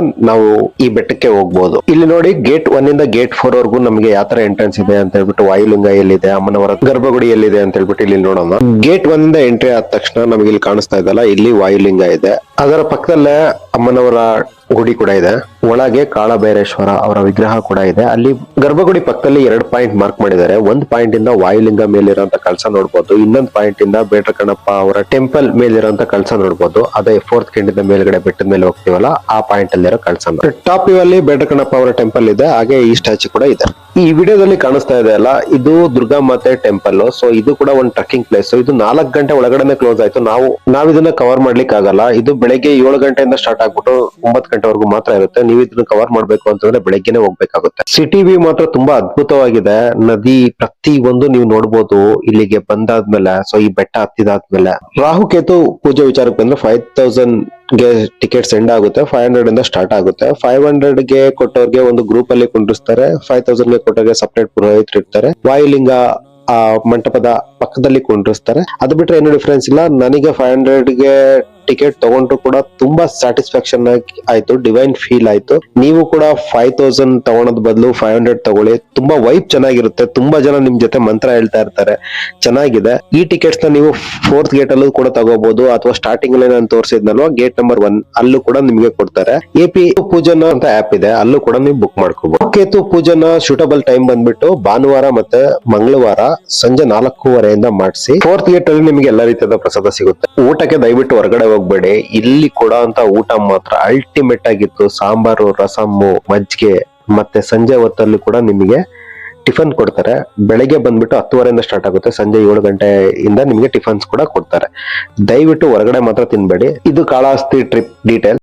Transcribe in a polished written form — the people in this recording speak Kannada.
ನಾವು ಈ ಬೆಟ್ಟಕ್ಕೆ ಹೋಗ್ಬೋದು. ಇಲ್ಲಿ ನೋಡಿ ಗೇಟ್ 1 ಇಂದ ಗೇಟ್ 4 ವರೆಗೂ ನಮಗೆ ಯಾವ ತರ ಎಂಟ್ರೆನ್ಸ್ ಇದೆ ಅಂತ ಹೇಳ್ಬಿಟ್ಟು, ವಾಯುಲಿಂಗ ಎಲ್ಲಿದೆ, ಅಮ್ಮನವರ ಗರ್ಭಗುಡಿ ಎಲ್ಲಿದೆ ಅಂತ ಹೇಳ್ಬಿಟ್ಟು ಇಲ್ಲಿ ನೋಡೋಣ. ಗೇಟ್ 1 ಇಂದ ಎಂಟ್ರಿ ಆದ ತಕ್ಷಣ ನಮಗೆ ಇಲ್ಲಿ ಕಾಣಿಸ್ತಾ ಇದಲ್ಲ, ಇಲ್ಲಿ ವಾಯುಲಿಂಗ ಇದೆ. ಅದರ ಪಕ್ಕದಲ್ಲೇ ಅಮ್ಮನವರ ಗುಡಿ ಕೂಡ ಇದೆ. ಒಳಗೆ ಕಾಳಭೈರೇಶ್ವರ ಅವರ ವಿಗ್ರಹ ಕೂಡ ಇದೆ. ಅಲ್ಲಿ ಗರ್ಭಗುಡಿ ಪಕ್ಕದಲ್ಲಿ 2 ಪಾಯಿಂಟ್ ಮಾರ್ಕ್ ಮಾಡಿದ್ದಾರೆ. ಒಂದು ಪಾಯಿಂಟ್ ಇಂದ ವಾಯುಲಿಂಗ ಮೇಲಿರುವಂತ ಕಳಸ ನೋಡಬಹುದು, ಇನ್ನೊಂದು ಪಾಯಿಂಟ್ ಇಂದ ಬೇಡ್ರ ಕಣ್ಣಪ್ಪ ಅವರ ಟೆಂಪಲ್ ಮೇಲಿರುವಂತ ಕಳಸ ನೋಡಬಹುದು. ಅದೇ 4th ಖಂಡಿತ ಮೇಲ್ಗಡೆ ಬೆಟ್ಟದ ಮೇಲೆ ಹೋಗ್ತೀವಲ್ಲ, ಆ ಪಾಯಿಂಟ್ ಅಲ್ಲಿರೋ ಕಳಸ. ಟಾಪ್ ವ್ಯೂ ಅಲ್ಲಿ ಬೇಡ್ರ ಕಣ್ಣಪ್ಪ ಅವರ ಟೆಂಪಲ್ ಇದೆ, ಹಾಗೆ ಈ ಸ್ಟ್ಯಾಚು ಕೂಡ ಇದೆ. ಈ ವಿಡಿಯೋದಲ್ಲಿ ಕಾಣಿಸ್ತಾ ಇದೆ ಅಲ್ಲ, ಇದು ದುರ್ಗಾ ಮಾತೆ ಟೆಂಪಲ್. ಸೊ ಇದು ಕೂಡ ಒಂದು ಟ್ರಕ್ಕಿಂಗ್ ಪ್ಲೇಸ್. ಇದು 4 ಗಂಟೆ ಒಳಗಡೆ ಕ್ಲೋಸ್ ಆಯ್ತು. ನಾವ್ ಇದನ್ನ ಕವರ್ ಮಾಡ್ಲಿಕ್ಕೆ ಆಗಲ್ಲ. ಇದು ಬೆಳಗ್ಗೆ 7 ಗಂಟೆಯಿಂದ ಸ್ಟಾರ್ಟ್ ಆಗ್ಬಿಟ್ಟು 9 ಗಂಟೆವರೆಗೂ ಮಾತ್ರ ಇರುತ್ತೆ. ನೀವು ಇದನ್ನ ಕವರ್ ಮಾಡ್ಬೇಕು ಅಂತಂದ್ರೆ ಬೆಳಗ್ಗೆನೆ ಹೋಗ್ಬೇಕಾಗುತ್ತೆ. ಸಿಟಿ ವ್ಯೂ ಮಾತ್ರ ತುಂಬಾ ಅದ್ಭುತವಾಗಿದೆ. ನದಿ ಪ್ರತಿ ಒಂದು ನೀವು ನೋಡ್ಬೋದು ಇಲ್ಲಿಗೆ ಬಂದಾದ್ಮೇಲೆ. ಸೊ ಈ ಬೆಟ್ಟ ಹತ್ತಿದಾದ್ಮೇಲೆ ರಾಹುಕೇತು ಪೂಜೆ ವಿಚಾರಕ್ಕೆ ಬಂದ್ರೆ 5000 ಗೆ ಟಿಕೆಟ್ಸ್ ಎಂಡ್ ಆಗುತ್ತೆ. 500 ಇಂದ ಸ್ಟಾರ್ಟ್ ಆಗುತ್ತೆ. 500 ಗೆ ಕೊಟ್ಟವ್ರಿಗೆ ಒಂದು ಗ್ರೂಪ್ ಅಲ್ಲಿ ಕುಂಡ್ರಿಸ್ತಾರೆ. 5000 ಗೆ ಕೊಟ್ಟವ್ರಿಗೆ ಸಪರೇಟ್ ಪುರೋಹಿತರು ಇರ್ತಾರೆ. ವಾಯುಲಿಂಗ ಆ ಮಂಟಪದ ಪಕ್ಕದಲ್ಲಿ ಕುಂಡ್ರಿಸ್ತಾರೆ. ಅದು ಬಿಟ್ರೆ ಏನು ಡಿಫ್ರೆನ್ಸ್ ಇಲ್ಲ. ನನಗೆ 500 ಗೆ ಟಿಕೆಟ್ ತಗೊಂಡ್ರು ಕೂಡ ತುಂಬಾ ಸ್ಯಾಟಿಸ್ಫ್ಯಾಕ್ಷನ್ ಆಯ್ತು, ಡಿವೈನ್ ಫೀಲ್ ಆಯ್ತು. ನೀವು ಕೂಡ 5000 ತಗೊಳೋದ್ ಬದಲು 500 ತಗೊಳ್ಳಿ. ತುಂಬಾ ವೈಬ್ ಚೆನ್ನಾಗಿರುತ್ತೆ. ತುಂಬಾ ಜನ ನಿಮ್ ಜೊತೆ ಮಂತ್ರ ಹೇಳ್ತಾ ಇರ್ತಾರೆ. ಚೆನ್ನಾಗಿದೆ. ಈ ಟಿಕೆಟ್ಸ್ ನ ನೀವು 4th ಗೇಟ್ ಅಲ್ಲೂ ಕೂಡ ತಗೋಬಹುದು, ಅಥವಾ ಸ್ಟಾರ್ಟಿಂಗ್ ಅಲ್ಲಿ ನಾನು ತೋರಿಸಿದ್ನಲ್ವಾ ಗೇಟ್ ನಂಬರ್ 1 ಅಲ್ಲೂ ಕೂಡ ನಿಮ್ಗೆ ಕೊಡ್ತಾರೆ. AP ಪೂಜನ ಅಂತ ಆಪ್ ಇದೆ, ಅಲ್ಲೂ ಕೂಡ ನೀವು ಬುಕ್ ಮಾಡ್ಕೋಬಹುದು. ಕೇತು ಪೂಜನ ಸೂಟಬಲ್ ಟೈಮ್ ಬಂದ್ಬಿಟ್ಟು ಭಾನುವಾರ ಮತ್ತೆ ಮಂಗಳವಾರ ಸಂಜೆ 4:30 ಮಾಡಿಸಿ. 4th ಗೇಟ್ ಅಲ್ಲಿ ನಿಮಗೆ ಎಲ್ಲಾ ರೀತಿಯಾದ ಪ್ರಸಾದ ಸಿಗುತ್ತೆ. ಊಟಕ್ಕೆ ದಯವಿಟ್ಟು ಹೊರಗಡೆ ಹೋಗ್ಬೇಡಿ. ಇಲ್ಲಿ ಕೊಡೋ ಅಂತ ಊಟ ಮಾತ್ರ ಅಲ್ಟಿಮೇಟ್ ಆಗಿತ್ತು. ಸಾಂಬಾರು, ರಸಮ್ಮು, ಮಜ್ಜಿಗೆ, ಮತ್ತೆ ಸಂಜೆ ಹೊತ್ತಲ್ಲಿ ಕೂಡ ನಿಮಗೆ ಟಿಫನ್ ಕೊಡ್ತಾರೆ. ಬೆಳಗ್ಗೆ ಬಂದ್ಬಿಟ್ಟು 10:30 ಸ್ಟಾರ್ಟ್ ಆಗುತ್ತೆ. ಸಂಜೆ 7 ಗಂಟೆಯಿಂದ ನಿಮಗೆ ಟಿಫನ್ಸ್ ಕೂಡ ಕೊಡ್ತಾರೆ. ದಯವಿಟ್ಟು ಹೊರಗಡೆ ಮಾತ್ರ ತಿನ್ಬೇಡಿ. ಇದು ಕಾಳಹಸ್ತಿ ಟ್ರಿಪ್ ಡೀಟೇಲ್.